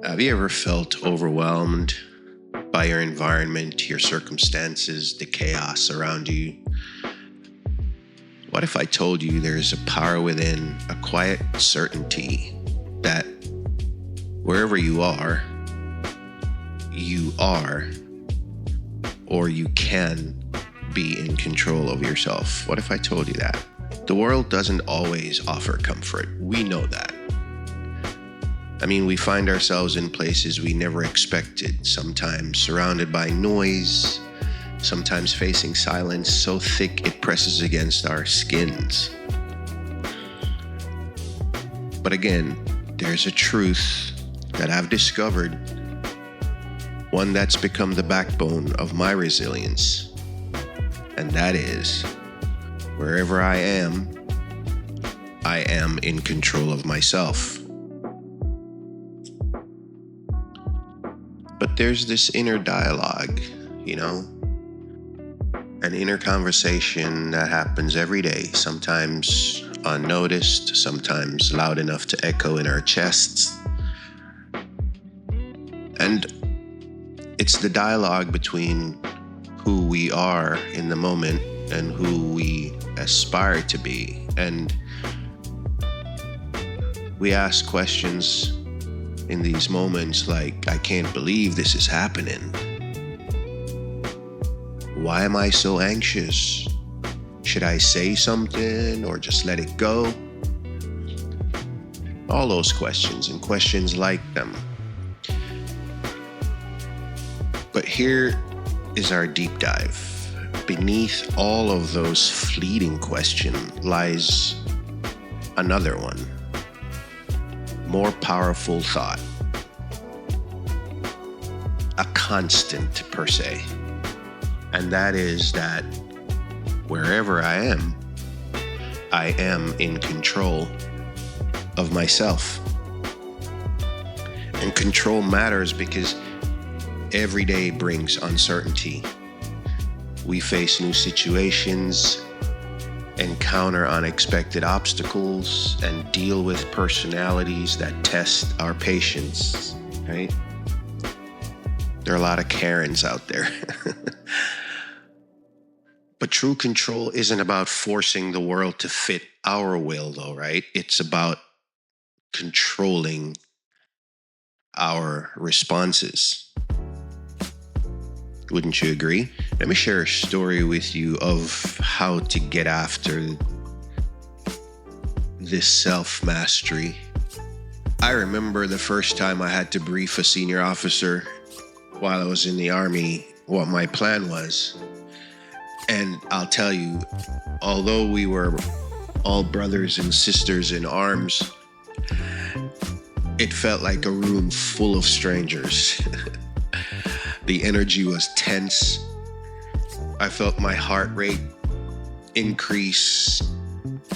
Have you ever felt overwhelmed by your environment, your circumstances, the chaos around you? What if I told you there's a power within, a quiet certainty that wherever you are, or you can be in control of yourself? What if I told you that? The world doesn't always offer comfort. We know that. I mean, we find ourselves in places we never expected, sometimes surrounded by noise, sometimes facing silence so thick it presses against our skins. But again, there's a truth that I've discovered, one that's become the backbone of my resilience, and that is, wherever I am in control of myself. But there's this inner dialogue, an inner conversation that happens every day, sometimes unnoticed, sometimes loud enough to echo in our chests. And it's the dialogue between who we are in the moment and who we aspire to be. And we ask questions in these moments like, I can't believe this is happening. Why am I so anxious? Should I say something or just let it go? All those questions and questions like them. But here is our deep dive. Beneath all of those fleeting questions lies another one. More powerful thought, a constant per se, and that is that wherever I am in control of myself. And control matters because every day brings uncertainty. We face new situations, encounter unexpected obstacles, and deal with personalities that test our patience, right? There are a lot of Karens out there. But true control isn't about forcing the world to fit our will, though, right? It's about controlling our responses. Wouldn't you agree? Let me share a story with you of how to get after this self-mastery. I remember the first time I had to brief a senior officer while I was in the Army what my plan was. And I'll tell you, although we were all brothers and sisters in arms, it felt like a room full of strangers. The energy was tense. I felt my heart rate increase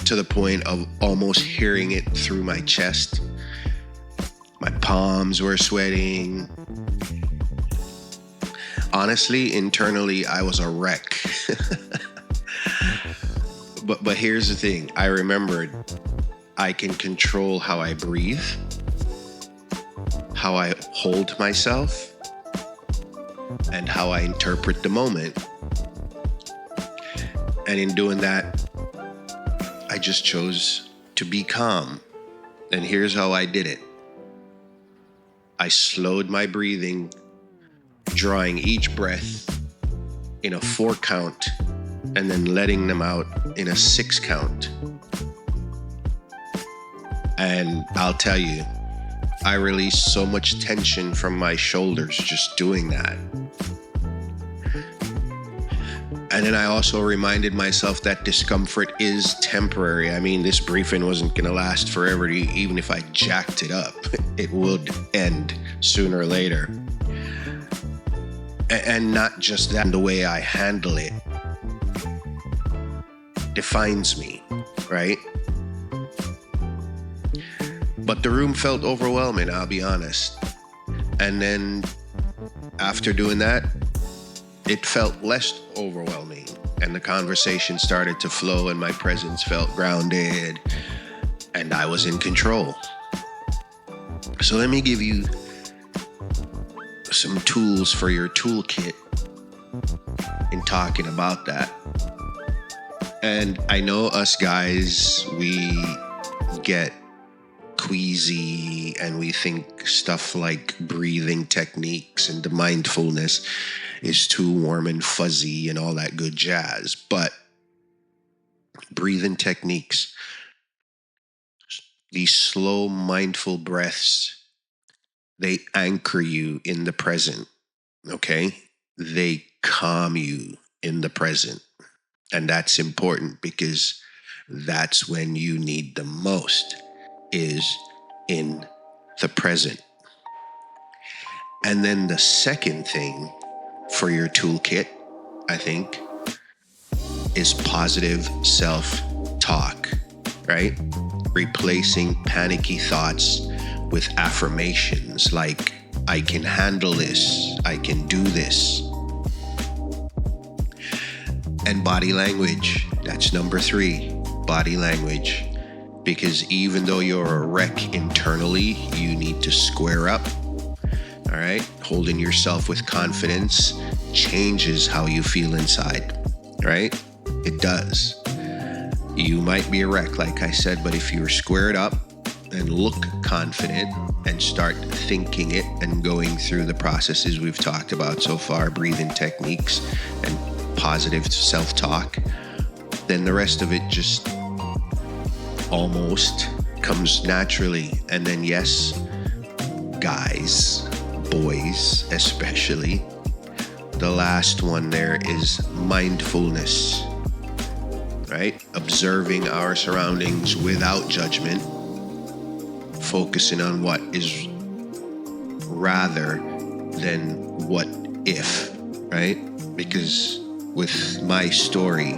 to the point of almost hearing it through my chest. My palms were sweating. Honestly, internally, I was a wreck. But here's the thing. I remembered I can control how I breathe, how I hold myself, and how I interpret the moment. And in doing that, I just chose to be calm. And here's how I did it. I slowed my breathing, drawing each breath in a 4 count and then letting them out in a 6 count. And I'll tell you, I released so much tension from my shoulders just doing that. And then I also reminded myself that discomfort is temporary. I mean, this briefing wasn't going to last forever. Even if I jacked it up, it would end sooner or later. And not just that, the way I handle it defines me, right? But the room felt overwhelming, I'll be honest. And then after doing that, it felt less overwhelming, and the conversation started to flow, and my presence felt grounded, and I was in control. So let me give you some tools for your toolkit in talking about that. And I know us guys, we get queasy and we think stuff like breathing techniques and the mindfulness is too warm and fuzzy and all that good jazz. But breathing techniques, these slow, mindful breaths, they anchor you in the present, okay? They calm you in the present. And that's important because that's when you need the most, is in the present. And then the second thing for your toolkit, I think, is positive self-talk, right? Replacing panicky thoughts with affirmations like, I can handle this, I can do this. And body language, that's number 3, body language. Because even though you're a wreck internally, you need to square up, all right? Holding yourself with confidence changes how you feel inside, right? It does. You might be a wreck, like I said, but if you're squared up and look confident and start thinking it and going through the processes we've talked about so far, breathing techniques and positive self-talk, then the rest of it just almost comes naturally. And then yes, guys, boys especially, the last one there is mindfulness, right? Observing our surroundings without judgment, focusing on what is rather than what if, right? Because with my story,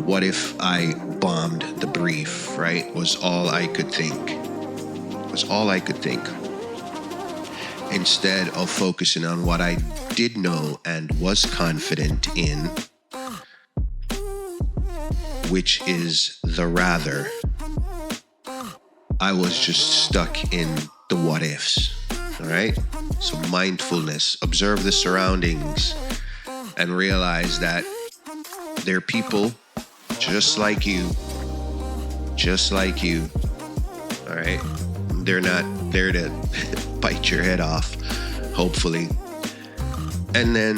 what if I bombed the brief, right? Was all I could think. Instead of focusing on what I did know and was confident in, which is the rather, I was just stuck in the what ifs, all right? So mindfulness, observe the surroundings and realize that they're people just like you, all right? They're not there to bite your head off, hopefully. And then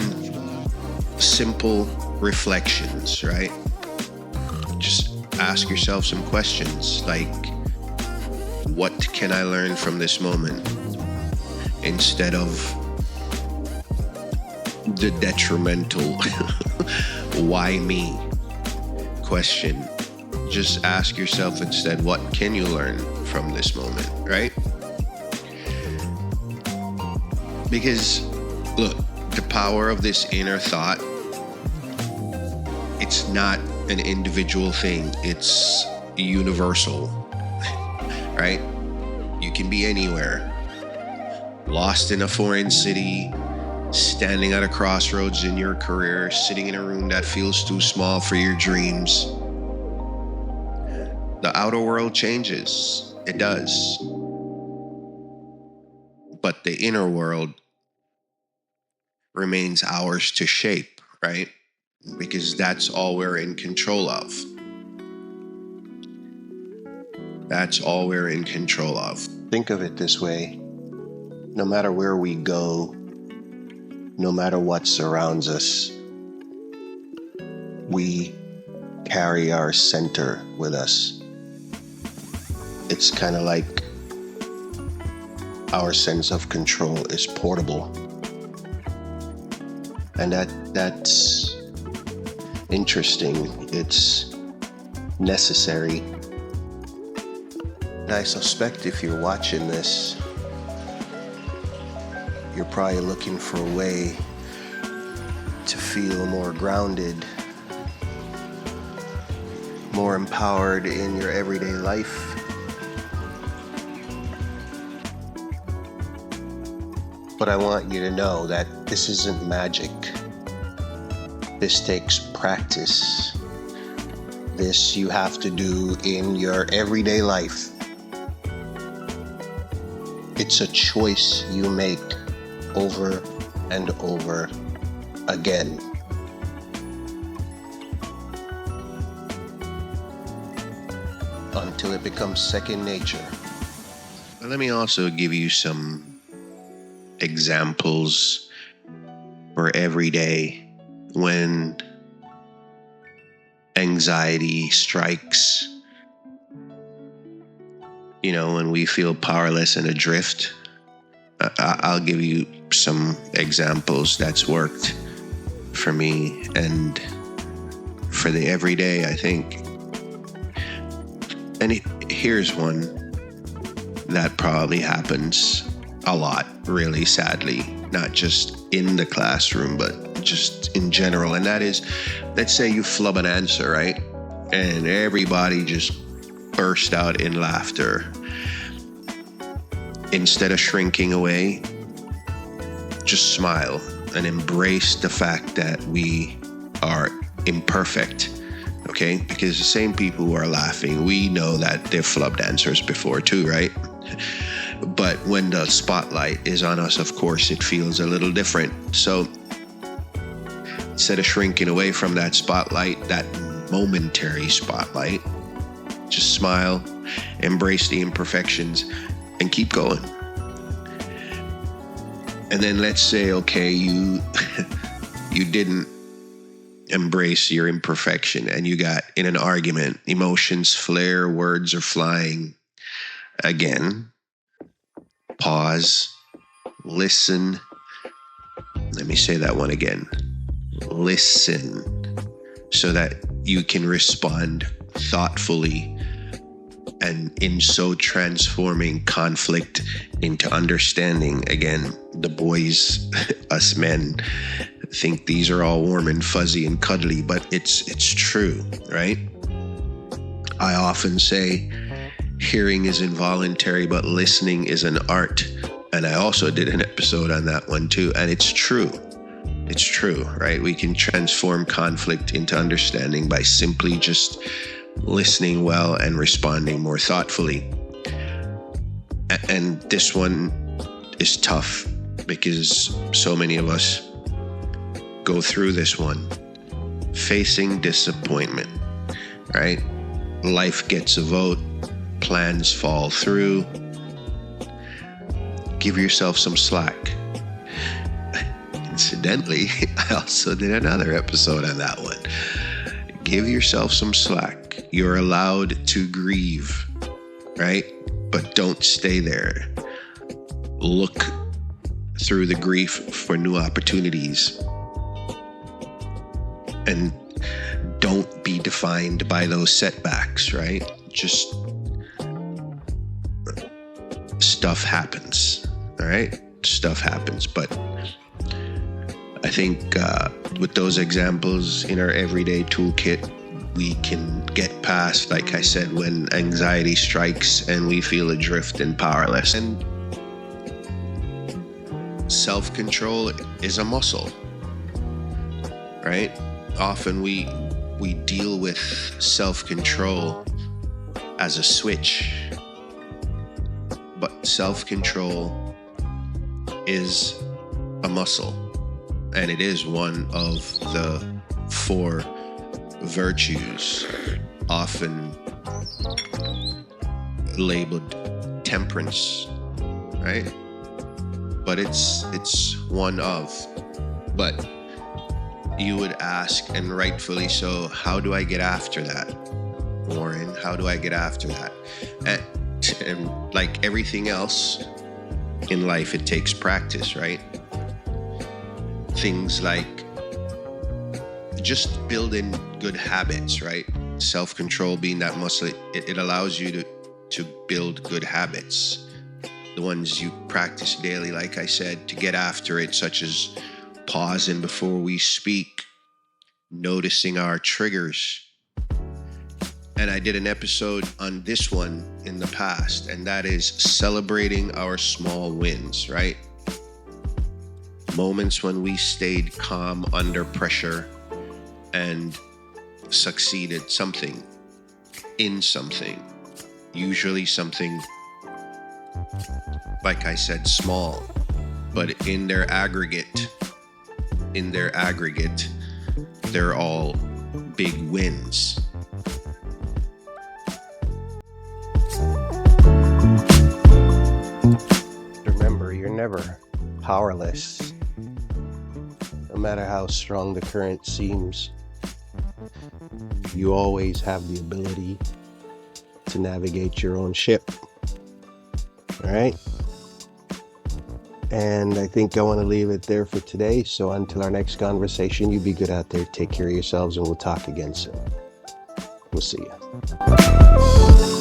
simple reflections, right? Just ask yourself some questions like, what can I learn from this moment? Instead of the detrimental why me question. Just ask yourself instead, what can you learn from this moment, right? Because look, the power of this inner thought, it's not an individual thing, it's universal, right? You can be anywhere, lost in a foreign city, standing at a crossroads in your career, sitting in a room that feels too small for your dreams. The outer world changes, it does. But the inner world remains ours to shape, right? Because that's all we're in control of. That's all we're in control of. Think of it this way. No matter where we go, no matter what surrounds us, we carry our center with us. It's kind of like our sense of control is portable. And that's interesting. It's necessary. And I suspect if you're watching this, you're probably looking for a way to feel more grounded, more empowered in your everyday life. But I want you to know that this isn't magic. This takes practice. This you have to do in your everyday life. It's a choice you make over and over again. Until it becomes second nature. But let me also give you some examples for every day when anxiety strikes, when we feel powerless and adrift. I'll give you some examples that's worked for me and for the everyday, I think. And here's one that probably happens a lot, really sadly, not just in the classroom, but just in general. And that is, let's say you flub an answer, right? And everybody just burst out in laughter. Instead of shrinking away, just smile and embrace the fact that we are imperfect. Okay, because the same people who are laughing, we know that they've flubbed answers before too, right? But when the spotlight is on us, of course, it feels a little different. So instead of shrinking away from that spotlight, that momentary spotlight, just smile, embrace the imperfections, and keep going. And then let's say, okay, you didn't embrace your imperfection and you got in an argument, emotions flare, words are flying. Again, pause, listen. Let me say that one again. Listen, so that you can respond thoughtfully, and in so transforming conflict into understanding. Again, the boys, us men, think these are all warm and fuzzy and cuddly, but it's true, right? I often say hearing is involuntary, but listening is an art. And I also did an episode on that one too. And it's true. It's true, right? We can transform conflict into understanding by simply just listening well and responding more thoughtfully. And this one is tough because so many of us go through this one. Facing disappointment, right? Life gets a vote, plans fall through. Give yourself some slack. Incidentally, I also did another episode on that one. Give yourself some slack. You're allowed to grieve, right? But don't stay there. Look through the grief for new opportunities. And don't be defined by those setbacks, right? Just stuff happens, all right? Stuff happens. But I think with those examples in our everyday toolkit, we can get past, like I said, when anxiety strikes and we feel adrift and powerless. And self-control is a muscle, right? Often we deal with self-control as a switch, but self-control is a muscle, and it is one of the 4 virtues, often labeled temperance, right? But it's one of. But you would ask, and rightfully so, how do I get after that, Warren? How do I get after that? And like everything else in life, it takes practice, right? Things like just building good habits, right? Self-control being that muscle, it allows you to build good habits. The ones you practice daily, like I said, to get after it, such as pausing before we speak, noticing our triggers. And I did an episode on this one in the past, and that is celebrating our small wins, right? Moments when we stayed calm under pressure and succeeded in something, usually something, like I said, small, but in their aggregate, they're all big wins. Remember, you're never powerless. No matter how strong the current seems, you always have the ability to navigate your own ship. All right? And I think I want to leave it there for today. So until our next conversation, you be good out there. Take care of yourselves, and we'll talk again soon. We'll see you.